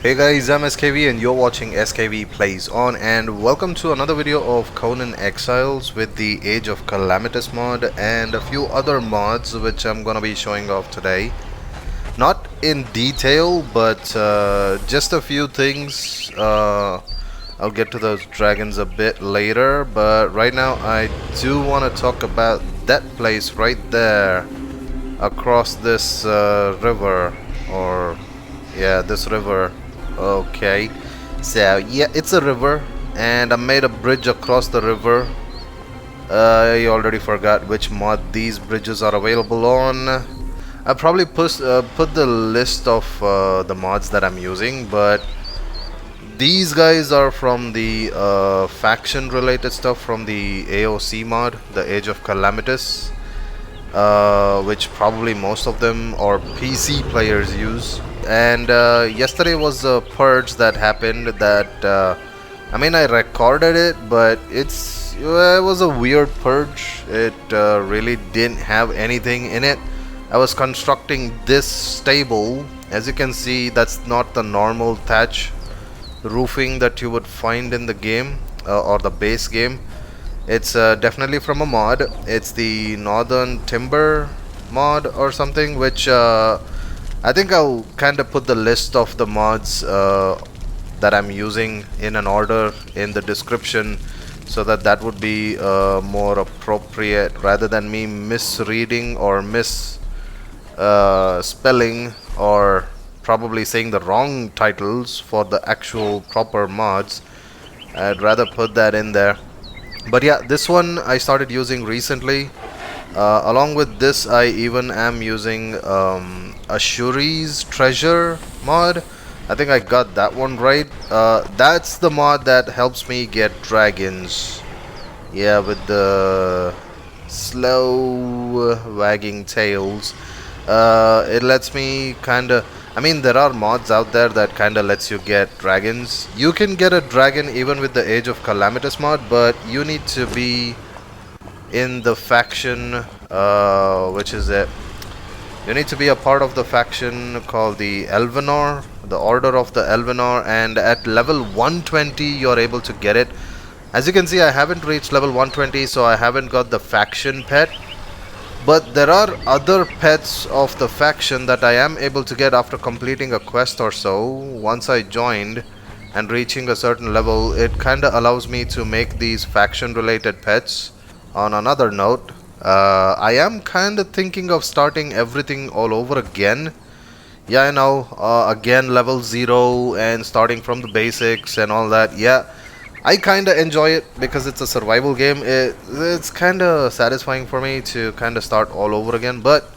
Hey guys, I'm SKV and you're watching SKV Plays On, and welcome to another video of Conan Exiles with the Age of Calamitous mod and a few other mods which I'm gonna be showing off today. Not in detail, but just a few things. I'll get to those dragons a bit later, but right now I do want to talk about that place right there across this river, or yeah, this river. Okay, so yeah, it's a river, and I made a bridge across the river. I already forgot which mod these bridges are available on. I probably put the list of the mods that I'm using, but these guys are from the faction related stuff from the A.O.C mod, the Age of Calamitous, which probably most of them or PC players use. And yesterday was a purge that happened that I recorded it, but it was a weird purge. It really didn't have anything in it. I was constructing this stable. As you can see, that's not the normal thatch roofing that you would find in the game or the base game. It's definitely from a mod. It's the Northern Timber mod or something, which I think I'll kind of put the list of the mods that I'm using in an order in the description, so that would be more appropriate rather than me misreading or spelling or probably saying the wrong titles for the actual proper mods. I'd rather put that in there. But yeah, this one I started using recently. Along with this, I even am using Asshuri's treasure mod. I think I got that one right. That's the mod that helps me get dragons. Yeah, with the slow wagging tails. It lets me kinda... there are mods out there that kinda lets you get dragons. You can get a dragon even with the Age of Calamitous mod, but you need to be in the faction, which is it? You need to be a part of the faction called the Elvenor, the Order of the Elvenor, and at level 120 you're able to get it. As you can see, I haven't reached level 120, so I haven't got the faction pet. But there are other pets of the faction that I am able to get after completing a quest or so. Once I joined and reaching a certain level, it kinda allows me to make these faction related pets. On another note, I am kind of thinking of starting everything all over again. Yeah, I know, again level 0 and starting from the basics and all that. Yeah, I kind of enjoy it because it's a survival game. It's kind of satisfying for me to kind of start all over again. But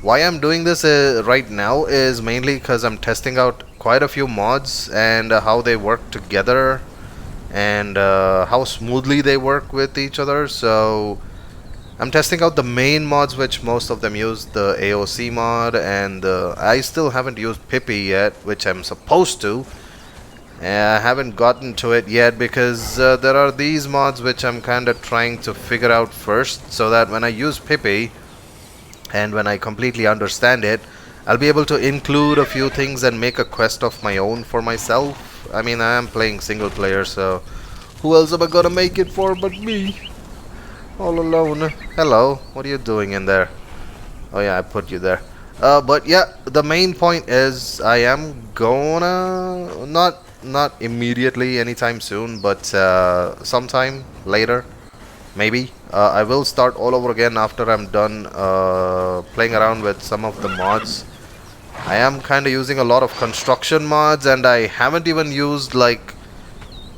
why I'm doing this right now is mainly because I'm testing out quite a few mods and how they work together and how smoothly they work with each other. So I'm testing out the main mods which most of them use, the A.O.C mod, and I still haven't used Pippi yet, which I'm supposed to. I haven't gotten to it yet because there are these mods which I'm kind of trying to figure out first, so that when I use Pippi and when I completely understand it, I'll be able to include a few things and make a quest of my own for myself. I am playing single player, so who else am I gonna make it for but me? All alone. Hello, what are you doing in there? Oh yeah, I put you there. But yeah, the main point is I am gonna not immediately anytime soon, but sometime later, maybe. I will start all over again after I'm done playing around with some of the mods. I am kind of using a lot of construction mods, and I haven't even used like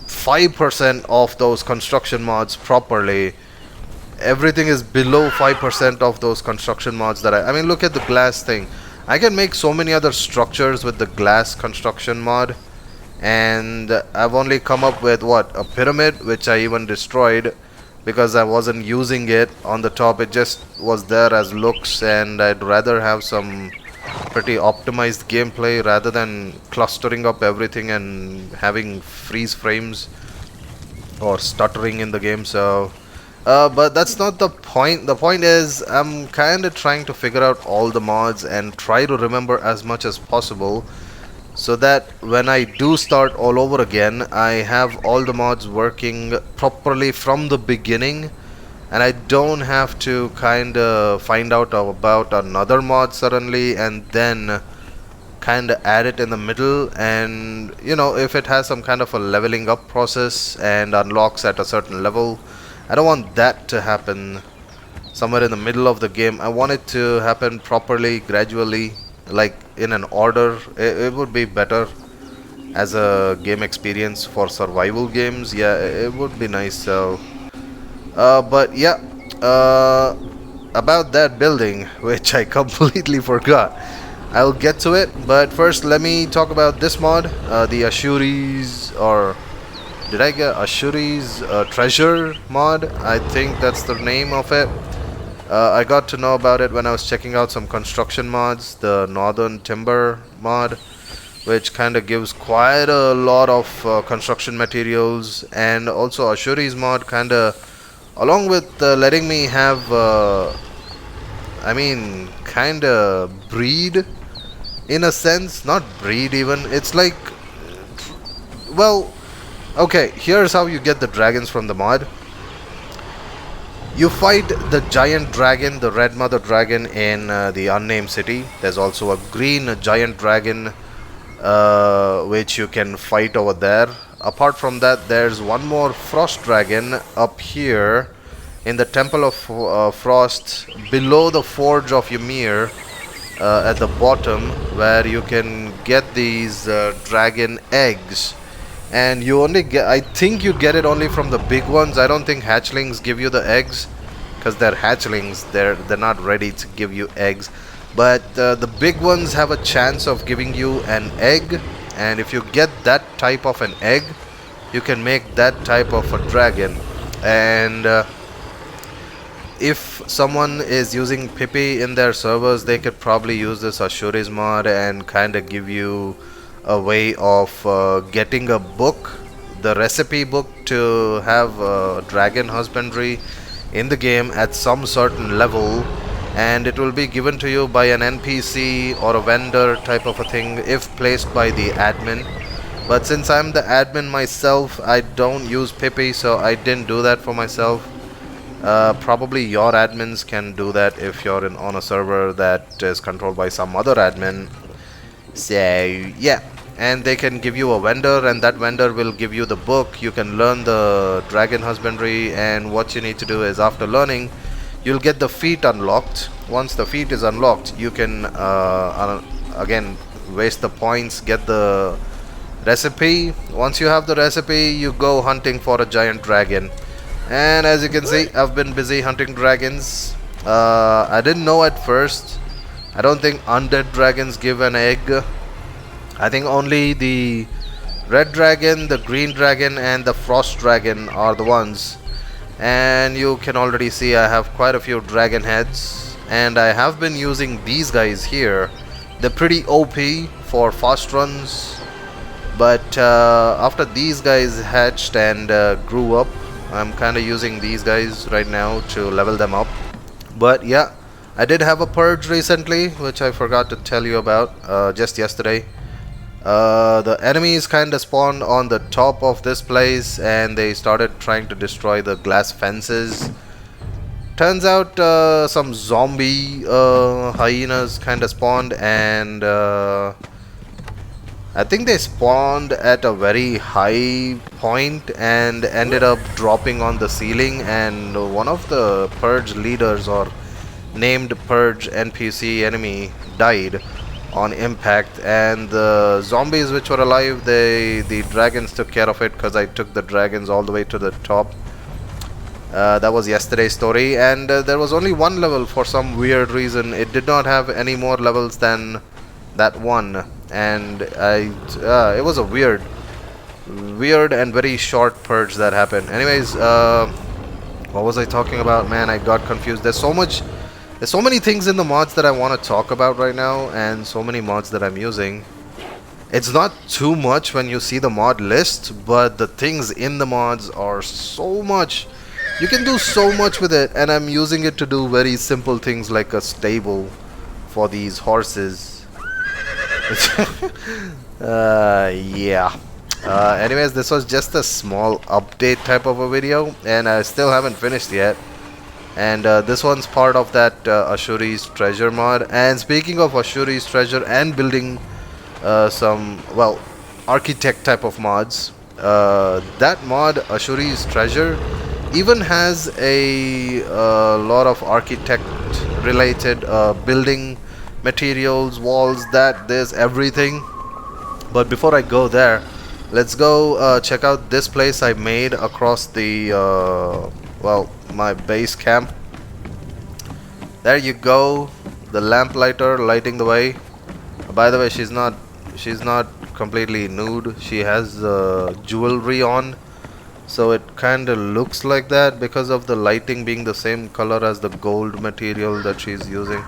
5% of those construction mods properly. Everything is below 5% of those construction mods that I mean, look at the glass thing. I can make so many other structures with the glass construction mod, and I've only come up with what, a pyramid, which I even destroyed because I wasn't using it on the top. It just was there as looks, and I'd rather have some pretty optimized gameplay rather than clustering up everything and having freeze frames or stuttering in the game. So but that's not the point. The point is I'm kind of trying to figure out all the mods and try to remember as much as possible so that when I do start all over again, I have all the mods working properly from the beginning, and I don't have to kind of find out about another mod suddenly and then kind of add it in the middle. And you know, if it has some kind of a leveling up process and unlocks at a certain level, I don't want that to happen somewhere in the middle of the game. I want it to happen properly, gradually, like in an order. It would be better as a game experience for survival games. Yeah, it would be nice. So but yeah, about that building, which I completely forgot, I'll get to it. But first let me talk about this mod, the Ashuri's, or did I get Ashuri's treasure mod? I think that's the name of it. I got to know about it when I was checking out some construction mods, the Northern Timber mod, which kind of gives quite a lot of construction materials, and also Ashuri's mod kind of, along with letting me have, I mean, kind of breed, in a sense, not breed even, it's like, well, okay, here's how you get the dragons from the mod. You fight the giant dragon, the red mother dragon, in the unnamed city. There's also a green giant dragon which you can fight over there. Apart from that, there's one more frost dragon up here in the Temple of Frost, below the Forge of Ymir, at the bottom, where you can get these dragon eggs. And you only get, I think you get it only from the big ones. I don't think hatchlings give you the eggs, because they're hatchlings, they're not ready to give you eggs. But the big ones have a chance of giving you an egg, and if you get that type of an egg, you can make that type of a dragon. And if someone is using Pippi in their servers, they could probably use this Ashuri's mod and kind of give you a way of getting a book, the recipe book to have dragon husbandry in the game at some certain level, and it will be given to you by an NPC or a vendor type of a thing if placed by the admin. But since I'm the admin myself, I don't use Pippi, so I didn't do that for myself. Probably your admins can do that if you're on a server that is controlled by some other admin. So yeah, and they can give you a vendor, and that vendor will give you the book. You can learn the dragon husbandry, and what you need to do is, after learning, you'll get the feat unlocked. Once the feat is unlocked, you can again waste the points, get the recipe. Once you have the recipe, you go hunting for a giant dragon. And as you can see, I've been busy hunting dragons. I didn't know at first. I don't think undead dragons give an egg. I think only the red dragon, the green dragon, and the frost dragon are the ones. And you can already see I have quite a few dragon heads, and I have been using these guys here. They're pretty OP for fast runs, but after these guys hatched and grew up, I'm kind of using these guys right now to level them up. But yeah, I did have a purge recently, which I forgot to tell you about just yesterday. The enemies kind of spawned on the top of this place, and they started trying to destroy the glass fences. Turns out some zombie hyenas kind of spawned, and I think they spawned at a very high point and ended up dropping on the ceiling, and one of the Purge leaders, or named Purge NPC enemy, died on impact. And the zombies which were alive, the dragons took care of it, because I took the dragons all the way to the top. That was yesterday's story, and there was only one level for some weird reason. It did not have any more levels than that one, and it was a weird and very short purge that happened. Anyways, what was I talking about? Man, I got confused. There's so many things in the mods that I want to talk about right now, and so many mods that I'm using. It's not too much when you see the mod list, but the things in the mods are so much. You can do so much with it, and I'm using it to do very simple things like a stable for these horses. Yeah. Anyways, this was just a small update type of a video, and I still haven't finished yet. And this one's part of that Ashuri's Treasure mod. And speaking of Ashuri's Treasure and building some, well, architect type of mods, that mod, Ashuri's Treasure, even has a lot of architect related building materials, walls, there's everything. But before I go there, let's go check out this place I made across the well, my base camp. There you go, the lamplighter lighting the way. By the way, she's not completely nude. She has jewelry on, so it kind of looks like that because of the lighting being the same color as the gold material that she's using.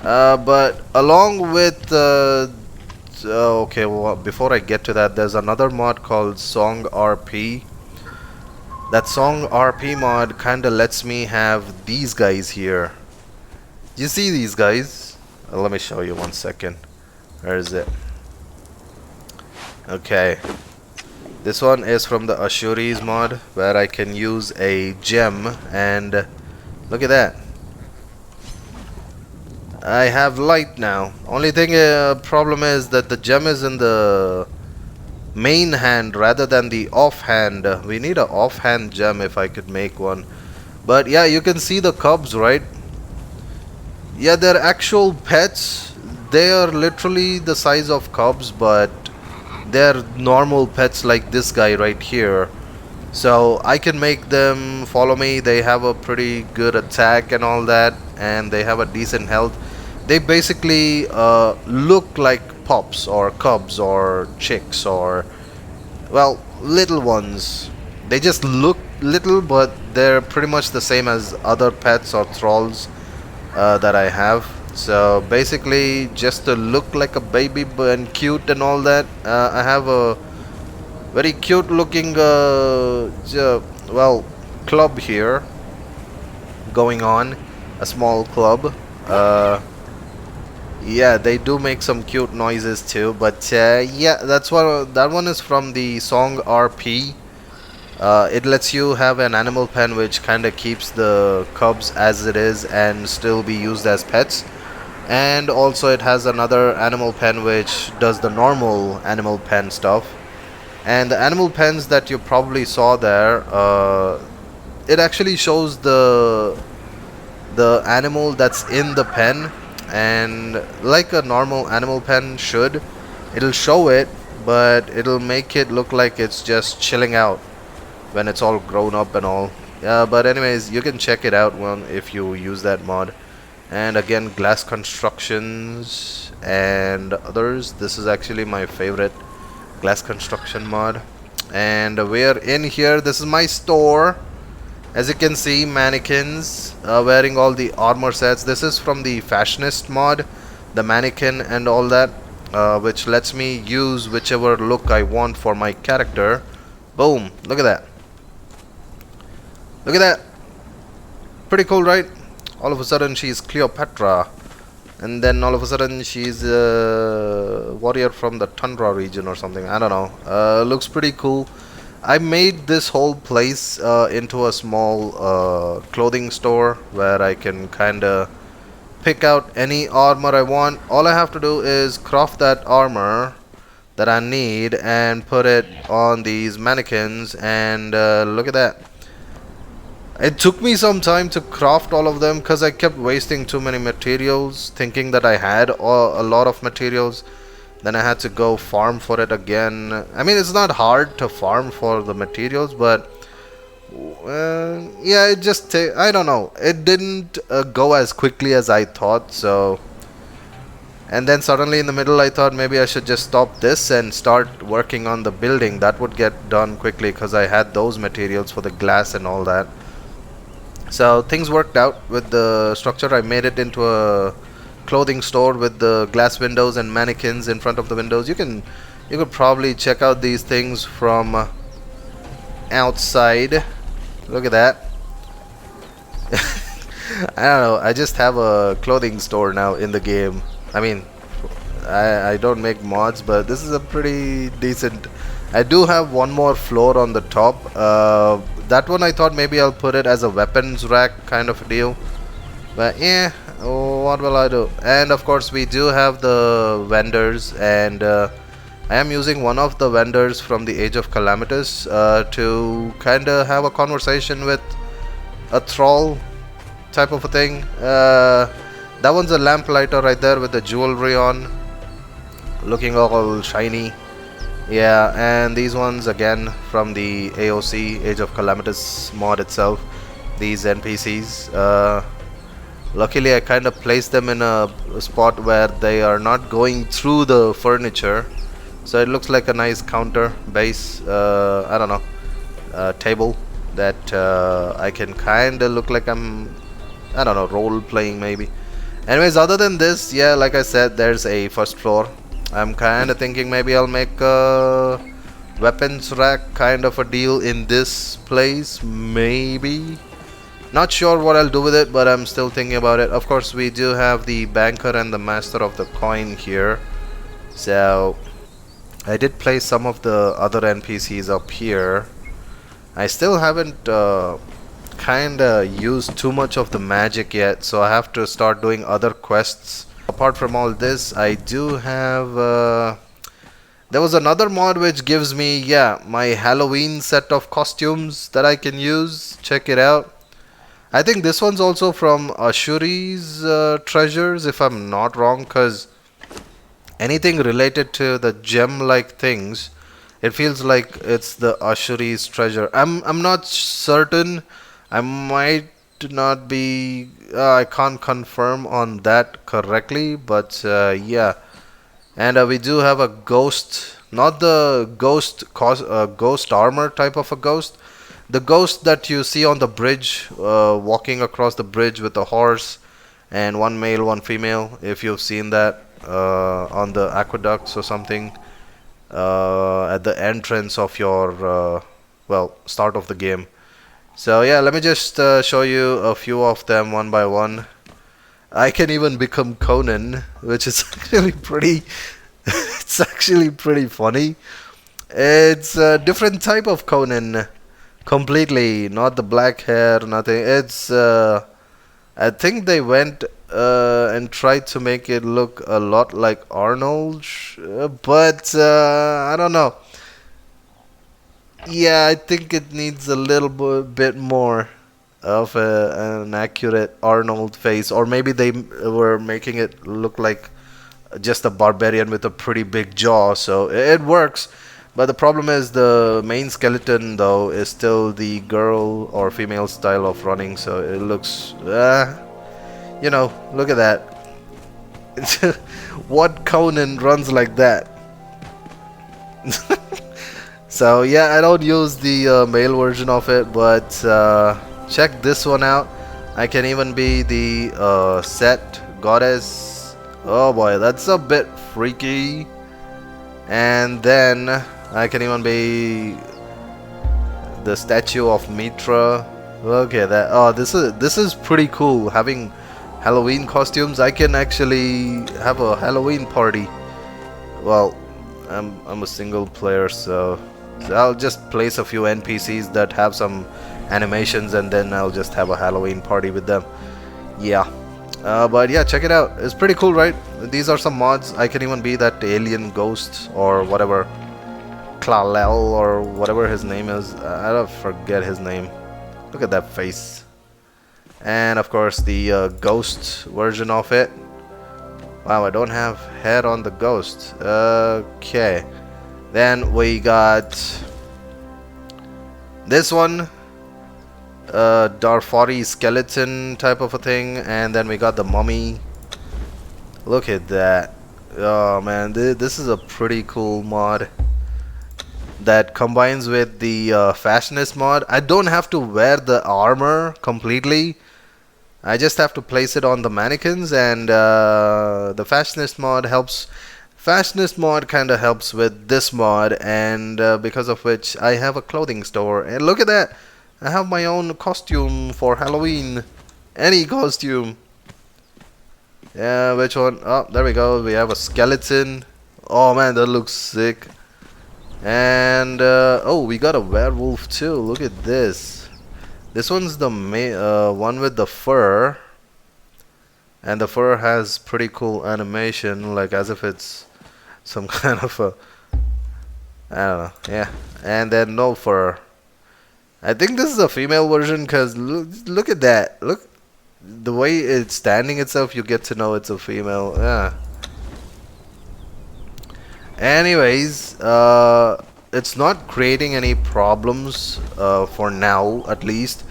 But along with okay, well, before I get to that, there's another mod called Song RP. That Song RP mod kinda lets me have these guys here. You see these guys? Let me show you 1 second. Where is it? Okay. This one is from the Ashuri's mod, where I can use a gem, and look at that. I have light now. Only thing problem is that the gem is in the main hand rather than the offhand. We need an offhand gem if I could make one. But yeah, you can see the cubs, right? Yeah, they're actual pets. They are literally the size of cubs, but they're normal pets like this guy right here. So I can make them follow me. They have a pretty good attack and all that, and they have a decent health. They basically look like pups or cubs or chicks or, well, little ones. They just look little, but they're pretty much the same as other pets or thralls that I have. So basically, just to look like a baby and cute and all that, I have a very cute looking well, club here going on, a small club. Yeah, they do make some cute noises too, but yeah, that one is from the Song RP. It lets you have an animal pen which kind of keeps the cubs as it is and still be used as pets. And also it has another animal pen which does the normal animal pen stuff. And the animal pens that you probably saw there, it actually shows the animal that's in the pen, and like a normal animal pen should, it'll show it, but it'll make it look like it's just chilling out when it's all grown up and all. Yeah, but anyways, you can check it out if you use that mod. And again, glass constructions and others. This is actually my favorite glass construction mod. And we're in here. This is my store. As you can see, mannequins wearing all the armor sets. This is from the Fashionist mod, the mannequin and all that, which lets me use whichever look I want for my character. Boom, look at that. Look at that. Pretty cool, right? All of a sudden she's Cleopatra, and then all of a sudden she's a warrior from the Tundra region or something. I don't know. Looks pretty cool. I made this whole place into a small clothing store where I can kinda pick out any armor I want. All I have to do is craft that armor that I need and put it on these mannequins, and look at that. It took me some time to craft all of them because I kept wasting too many materials, thinking that I had a lot of materials. Then I had to go farm for it again. I mean, it's not hard to farm for the materials, but yeah, it just I don't know. It didn't go as quickly as I thought. So, and then suddenly in the middle, I thought maybe I should just stop this and start working on the building. That would get done quickly because I had those materials for the glass and all that. So things worked out with the structure. I made it into a clothing store with the glass windows and mannequins in front of the windows. You could probably check out these things from outside. Look at that. I don't know. I just have a clothing store now in the game. I mean, I don't make mods, but this is a pretty decent. I do have one more floor on the top. That one I thought maybe I'll put it as a weapons rack kind of a deal. But yeah, what will I do? And of course we do have the vendors, and I am using one of the vendors from the Age of Calamitous to kind of have a conversation with a thrall type of a thing. That one's a lamplighter right there with the jewelry on, looking all shiny. Yeah, and these ones again from the A.O.C, Age of Calamitous mod itself. These NPCs. Luckily I kind of placed them in a spot where they are not going through the furniture. So it looks like a nice counter base, I don't know, table that I can kind of look like I'm, I don't know, role playing maybe. Anyways, other than this, yeah, like I said, there's a first floor. I'm kind of thinking maybe I'll make a weapons rack kind of a deal in this place, maybe. Not sure what I'll do with it, but I'm still thinking about it. Of course, we do have the banker and the master of the coin here. So I did place some of the other NPCs up here. I still haven't kinda used too much of the magic yet, so I have to start doing other quests. Apart from all this, I do have there was another mod which gives me, yeah, my Halloween set of costumes that I can use. Check it out. I think this one's also from Ashuri's treasures, if I'm not wrong, because anything related to the gem like things, it feels like it's the Ashuri's treasure. I'm not certain. I might not be. I can't confirm on that correctly, but yeah. And we do have a ghost, not the ghost armor type of a ghost. The ghost that you see on the bridge, walking across the bridge with a horse, and one male, one female. If you've seen that on the aqueducts or something, at the entrance of your well, start of the game. So yeah, let me just show you a few of them one by one. I can even become Conan, which is actually pretty it's actually pretty funny. It's a different type of Conan completely, not the black hair, nothing. It's I think they went and tried to make it look a lot like Arnold, but I don't know. Yeah, I think it needs a little bit more of an accurate Arnold face, or maybe they were making it look like just a barbarian with a pretty big jaw, so it works. But the problem is the main skeleton though is still the girl or female style of running, so it looks, you know, look at that. What Conan runs like that? So yeah, I don't use the male version of it, but check this one out. I can even be the Set goddess. Oh boy, that's a bit freaky. And then I can even be the statue of Mitra. Okay, that, oh, this is pretty cool. Having Halloween costumes, I can actually have a Halloween party. Well, I'm a single player, so I'll just place a few NPCs that have some animations, and then I'll just have a Halloween party with them. Yeah. But yeah, check it out. It's pretty cool, right? These are some mods. I can even be that alien ghost or whatever, Klalel or whatever his name is. I don't forget his name. Look at that face. And of course the ghost version of it. Wow, I don't have head on the ghost. Okay. Then we got this one. Darfari skeleton type of a thing, and then we got the mummy. Look at that. Oh man, this is a pretty cool mod that combines with the Fashionist mod. I don't have to wear the armor completely. I just have to place it on the mannequins, and the Fashionist mod helps. Fashionist mod kind of helps with this mod, and because of which I have a clothing store. And look at that. I have my own costume for Halloween. Any costume. Yeah, which one? Oh, there we go. We have a skeleton. Oh man, that looks sick. And oh, we got a werewolf too. Look at this. This one's the one with the fur, and the fur has pretty cool animation, like as if it's some kind of a, I don't know. Yeah, and then no fur. I think this is a female version because look at that. Look, the way it's standing itself, you get to know it's a female. Yeah. Anyways, it's not creating any problems for now, at least.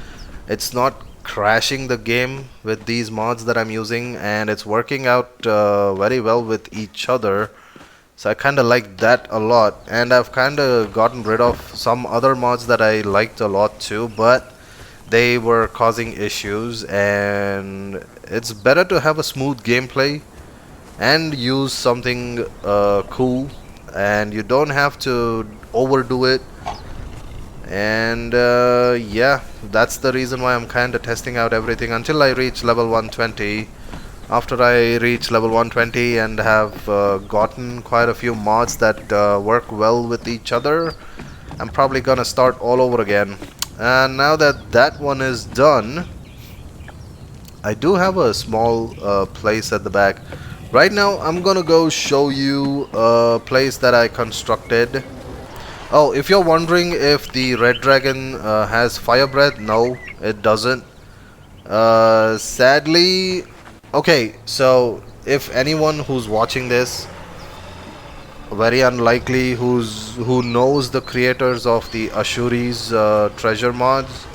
It's not crashing the game with these mods that I'm using, and it's working out very well with each other. So I kind of like that a lot, and I've kind of gotten rid of some other mods that I liked a lot too, but they were causing issues, and it's better to have a smooth gameplay and use something cool, and you don't have to overdo it. And yeah, that's the reason why I'm kind of testing out everything until I reach level 120. After I reach level 120 and have gotten quite a few mods that work well with each other, I'm probably gonna start all over again. And now that that one is done, I do have a small place at the back. Right now I'm gonna go show you a place that I constructed. Oh, if you're wondering if the red dragon has fire breath, no, it doesn't. Sadly, okay, so if anyone who's watching this, very unlikely who knows the creators of the Ashuri's treasure mods,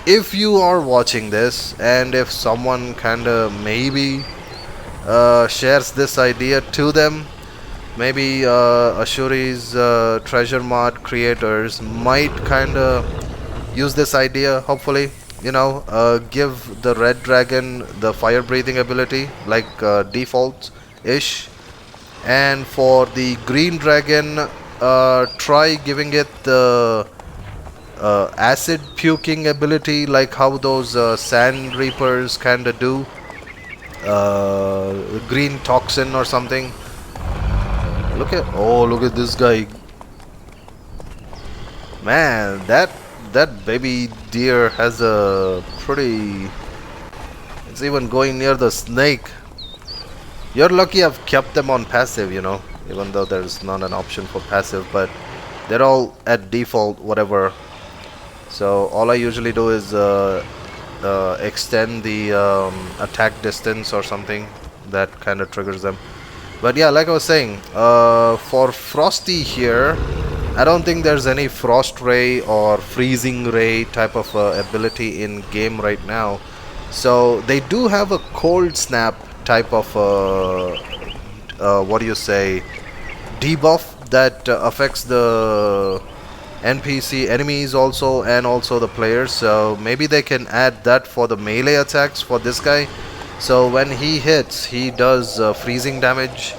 if you are watching this and if someone kinda maybe shares this idea to them, maybe Ashuri's treasure mod creators might kinda use this idea, hopefully. You know, give the red dragon the fire breathing ability, like default-ish. And for the green dragon, try giving it the acid puking ability, like how those sand reapers kinda do. Green toxin or something. Look at this guy. Man, that baby deer has a pretty... It's even going near the snake. You're lucky I've kept them on passive, you know, even though there's not an option for passive, but they're all at default, whatever. So all I usually do is extend the attack distance or something that kind of triggers them. But yeah, like I was saying, for Frosty here, I don't think there's any Frost Ray or Freezing Ray type of ability in game right now. So they do have a Cold Snap type of, what do you say, debuff that affects the NPC enemies also and also the players. So maybe they can add that for the melee attacks for this guy. So when he hits, he does freezing damage.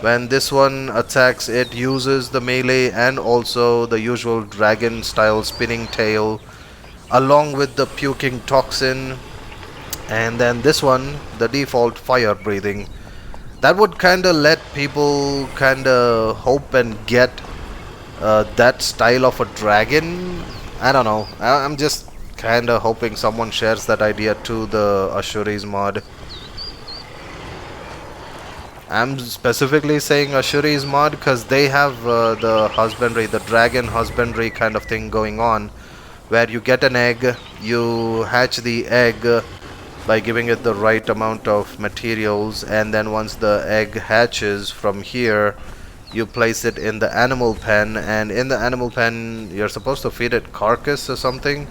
When this one attacks, it uses the melee and also the usual dragon style spinning tail along with the puking toxin. And then this one, the default fire breathing. That would kinda let people kinda hope and get that style of a dragon. I don't know. I'm just kinda hoping someone shares that idea to the Ashuri's mod. I'm specifically saying Ashuri's mod because they have the husbandry, the dragon husbandry kind of thing going on, where you get an egg, you hatch the egg by giving it the right amount of materials, and then once the egg hatches from here, you place it in the animal pen, and in the animal pen you're supposed to feed it carcass or something,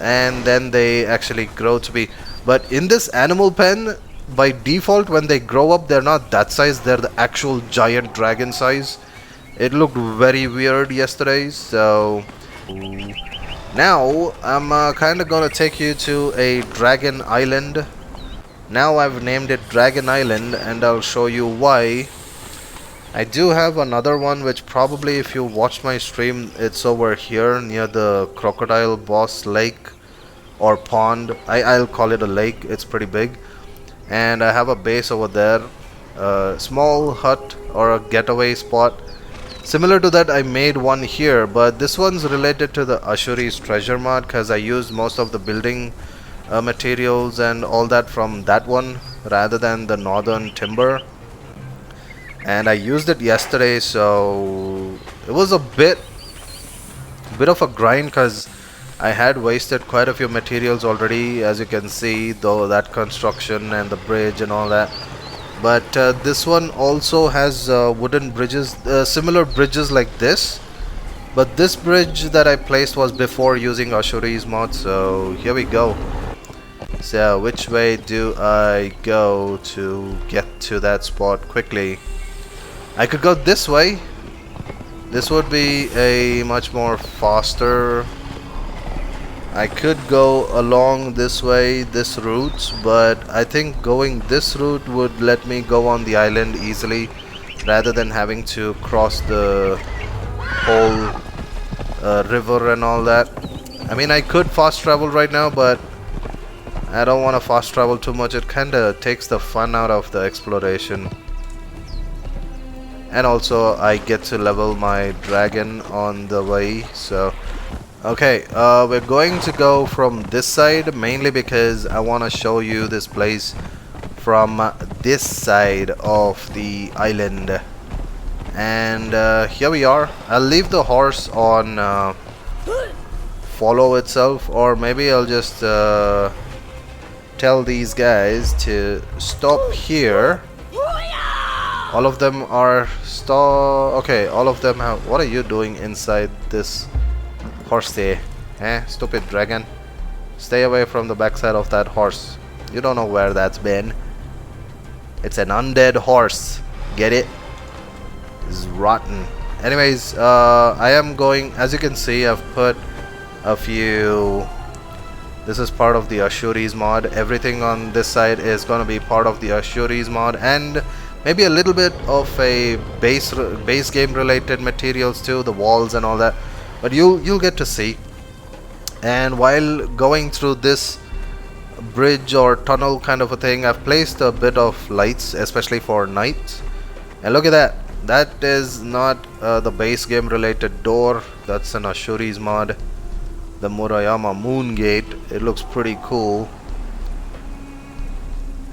and then they actually grow to be... But in this animal pen, by default, when they grow up, they're not that size, they're the actual giant dragon size. It looked very weird yesterday, so now I'm kinda gonna take you to a dragon island. Now I've named it Dragon Island, and I'll show you why. I do have another one which probably, if you watched my stream, it's over here near the crocodile boss lake or pond. I'll call it a lake, it's pretty big. and I have a base over there, a small hut or a getaway spot. Similar to that, I made one here, but this one's related to the Ashuri's treasure mod because I used most of the building materials and all that from that one rather than the northern timber. And I used it yesterday, so it was a bit of a grind because I had wasted quite a few materials already, as you can see, though that construction and the bridge and all that. But this one also has wooden bridges, similar bridges like this. But this bridge that I placed was before using Ashuri's mod, so here we go. So which way do I go to get to that spot quickly? I could go this way. This would be a much more faster. I could go along this way, this route, but I think going this route would let me go on the island easily rather than having to cross the whole river and all that. I mean, I could fast travel right now, but I don't want to fast travel too much. It kinda takes the fun out of the exploration. And also I get to level my dragon on the way. So okay, we're going to go from this side mainly because I want to show you this place from this side of the island. And here we are. I'll leave the horse on follow itself, or maybe I'll just tell these guys to stop here. All of them are okay, all of them have. What are you doing inside this horse there? Eh, stupid dragon. Stay away from the backside of that horse. You don't know where that's been. It's an undead horse. Get it? It's rotten. Anyways, I am going, as you can see, I've put a few. This is part of the Ashuri's mod. Everything on this side is going to be part of the Ashuri's mod, and maybe a little bit of a base game related materials too, the walls and all that. But you'll get to see. And while going through this bridge or tunnel kind of a thing, I've placed a bit of lights, especially for night. And look at that. That is not the base game related door. That's an Ashuri's mod. The Murayama Moon Gate. It looks pretty cool.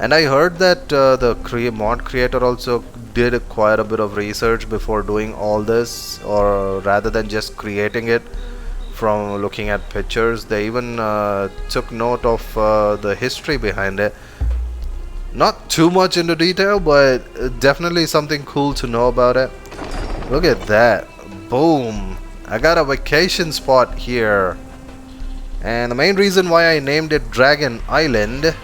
And I heard that the mod creator also did quite a bit of research before doing all this, or rather than just creating it from looking at pictures. They even took note of the history behind it. Not too much into detail, but definitely something cool to know about it. Look at that. Boom. I got a vacation spot here. And the main reason why I named it Dragon Island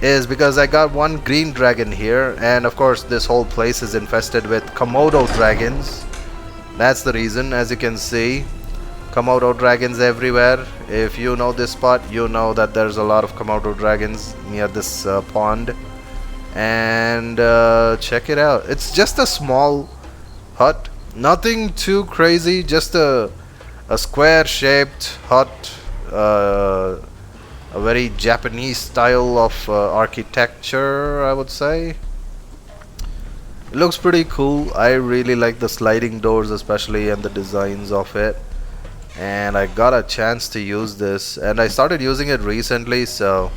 is because I got one green dragon here, and of course this whole place is infested with Komodo dragons. That's the reason. As you can see, Komodo dragons everywhere. If you know this spot, you know that there's a lot of Komodo dragons near this pond. And check it out. It's just a small hut, nothing too crazy, just a square shaped hut, a very Japanese style of architecture, I would say. It looks pretty cool. I really like the sliding doors especially, and the designs of it. And I got a chance to use this, and I started using it recently, so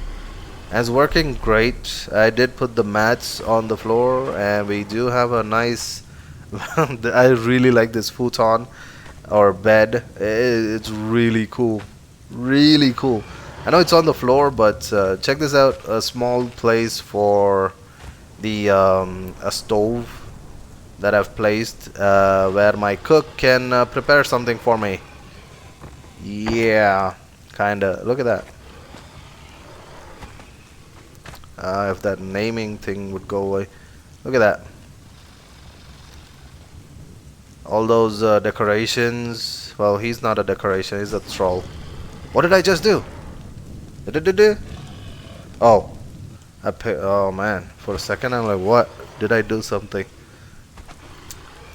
it's working great. I did put the mats on the floor, and we do have a nice I really like this futon or bed. It's really cool, really cool. I know it's on the floor, but check this out. A small place for the a stove that I've placed where my cook can prepare something for me. Yeah, kinda. Look at that. If that naming thing would go away. Look at that. All those decorations. Well, he's not a decoration, he's a Thrall. What did I just do? Oh, oh man, for a second I'm like, what? Did I do something?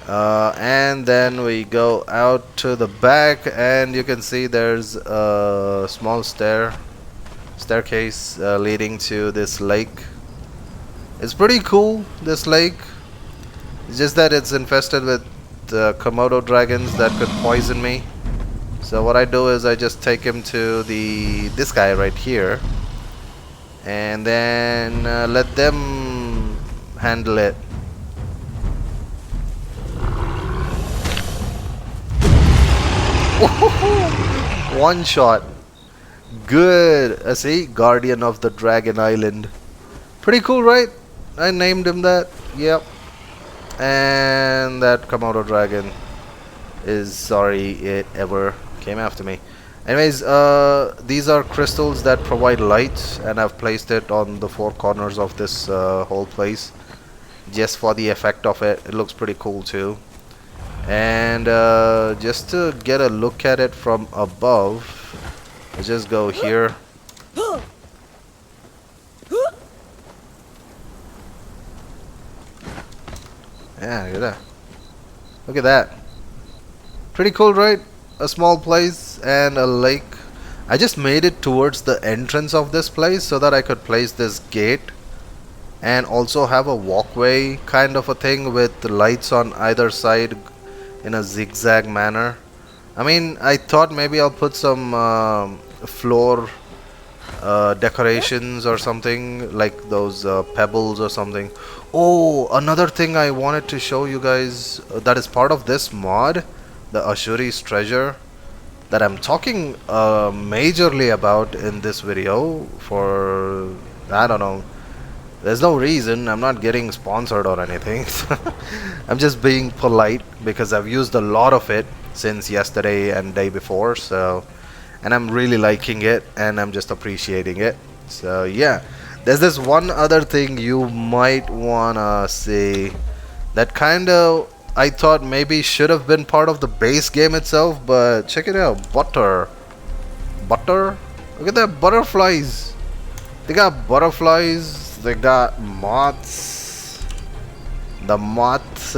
And then we go out to the back, and you can see there's a small staircase staircase leading to this lake. It's pretty cool, this lake. It's just that it's infested with Komodo dragons that could poison me. So what I do is I just take him to this guy right here, and then let them handle it. One shot. Good. See, Guardian of the Dragon Island. Pretty cool, right? I named him that. Yep. And that Komodo dragon is sorry it ever came after me. Anyways, these are crystals that provide light, and I've placed it on the four corners of this whole place just for the effect of it. It looks pretty cool too. And just to get a look at it from above, I'll just go here. Yeah, look at that. Look at that. Pretty cool, right? A small place and a lake. I just made it towards the entrance of this place so that I could place this gate and also have a walkway kind of a thing with lights on either side in a zigzag manner. I mean, I thought maybe I'll put some floor decorations or something, like those pebbles or something. Oh, another thing I wanted to show you guys that is part of this mod, the asshuri's treasure, that I'm talking majorly about in this video for, I don't know, there's no reason. I'm not getting sponsored or anything. I'm just being polite because I've used a lot of it since yesterday and day before, so, and I'm really liking it and I'm just appreciating it. So yeah, there's this one other thing you might wanna see that kinda I thought maybe should have been part of the base game itself, but check it out. Butter. Look at that, butterflies. They got butterflies, they got moths, the moths,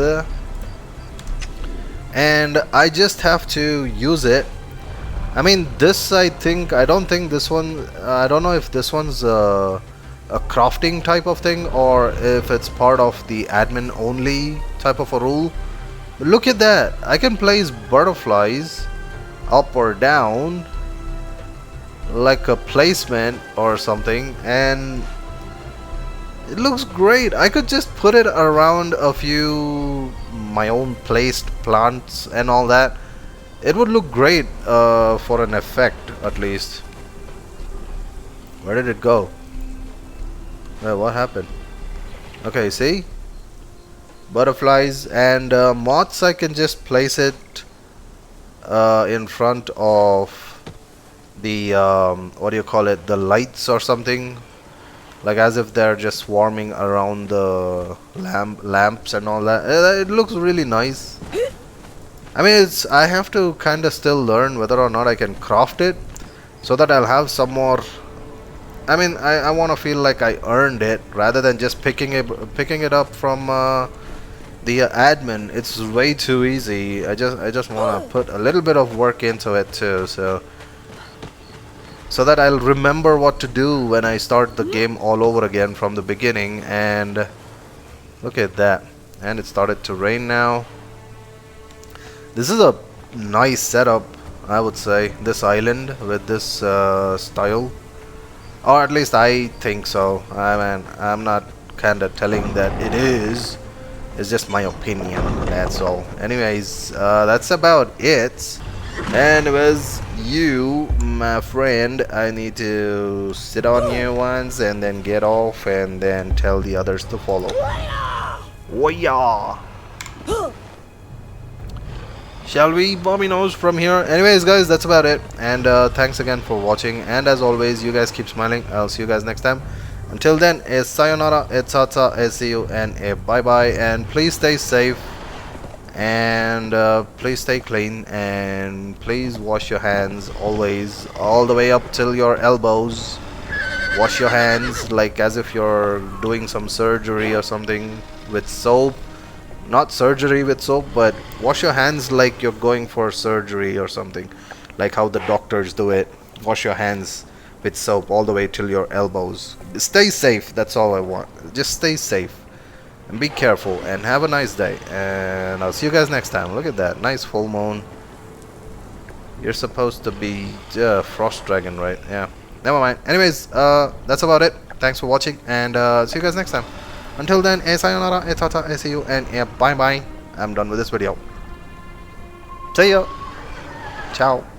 and I just have to use it. I mean, this I don't think this one, I don't know if this one's a crafting type of thing or if it's part of the admin only type of a rule. Look at that, I can place butterflies up or down like a placement or something, and it looks great. I could just put it around a few my own placed plants and all that. It would look great for an effect at least. Where did it go? Well, what happened? Okay, see? Butterflies and moths, I can just place it in front of the what do you call it, the lights or something, like as if they're just swarming around the lamps and all that. It looks really nice. I mean, I have to kind of still learn whether or not I can craft it so that I'll have some more. I mean, I want to feel like I earned it rather than just picking it up from the admin. It's way too easy. I just want to put a little bit of work into it too, so that I'll remember what to do when I start the game all over again from the beginning. And look at that, and it started to rain now. This is a nice setup, I would say, this island with this style, or at least I think so. I mean, I'm not kind of telling that it is. It's just my opinion, that's all. Anyways, that's about it. Anyways, you, my friend, I need to sit on you once and then get off and then tell the others to follow. Woya! Shall we Bominos from here? Anyways guys, that's about it, and thanks again for watching, and as always, you guys keep smiling. I'll see you guys next time. Until then, it's sayonara, it's tata, it's see you, and a bye bye, and please stay safe, and please stay clean, and please wash your hands always, all the way up till your elbows. Wash your hands like as if you're doing some surgery or something with soap. Not surgery with soap, but wash your hands like you're going for surgery or something, like how the doctors do it. Wash your hands with soap all the way till your elbows. Stay safe, that's all I want. Just stay safe and be careful and have a nice day, and I'll see you guys next time. Look at that, nice full moon. You're supposed to be Frost Dragon, right? Yeah, never mind. Anyways, that's about it. Thanks for watching, and see you guys next time. Until then, sayonara, tata, see you, and bye bye. I'm done with this video. See ya. Ciao.